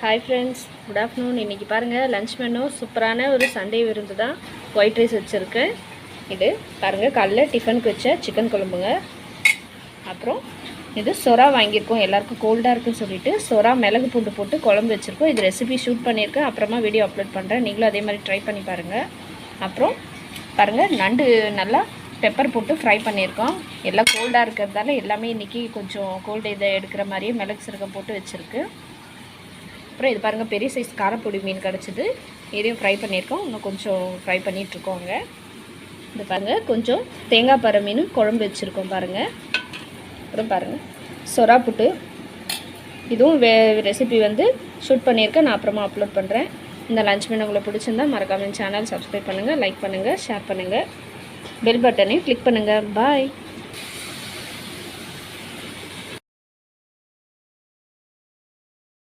Hi friends, good afternoon. இன்றைக்கி பாருங்கள் lunch menu சூப்பரான ஒரு சண்டே விருந்து தான். ஒயிட் ரைஸ் வச்சுருக்கேன். இது பாருங்கள் காலைல டிஃபனுக்கு வச்ச சிக்கன் குழம்புங்க. அப்புறம் இது சொரா வாங்கியிருக்கோம், எல்லாருக்கும் கோல்டாக இருக்குன்னு சொல்லிட்டு சொரா மிளகு பூண்டு போட்டு குழம்பு வச்சுருக்கோம். இது ரெசிபி ஷூட் பண்ணியிருக்கேன், அப்புறமா வீடியோ அப்லோட் பண்ணுறேன். நீங்களும் அதே மாதிரி ட்ரை பண்ணி பாருங்கள். அப்புறம் பாருங்கள் நண்டு நல்லா பெப்பர் போட்டு ஃப்ரை பண்ணியிருக்கோம். எல்லாம் கோல்டாக இருக்கிறதால எல்லாமே இன்றைக்கி கொஞ்சம் கோல்டு இதை எடுக்கிற மாதிரியே மிளகு சீரகம் போட்டு வச்சுருக்கு. அப்புறம் இது பாருங்கள் பெரிய சைஸ் காரப்பொடி மீன் கிடச்சிது, இதையும் ஃப்ரை பண்ணியிருக்கோம். இன்னும் கொஞ்சம் ஃப்ரை பண்ணிகிட்ருக்கோங்க. இது பாருங்கள் கொஞ்சம் தேங்காய் பாறை மீனும் குழம்பு வச்சுருக்கோம் பாருங்கள். அப்புறம் பாருங்கள் சொரா புட்டு, இதுவும் ரெசிபி ஷூட் பண்ணியிருக்கேன், நான் அப்புறமா அப்லோட் பண்ணுறேன். இந்த லஞ்ச் மெனு உங்களுக்கு பிடிச்சிருந்தா மறக்காம சேனல் சப்ஸ்கிரைப் பண்ணுங்கள், லைக் பண்ணுங்கள், ஷேர் பண்ணுங்கள், பெல் பட்டனையும் கிளிக் பண்ணுங்கள். பாய்.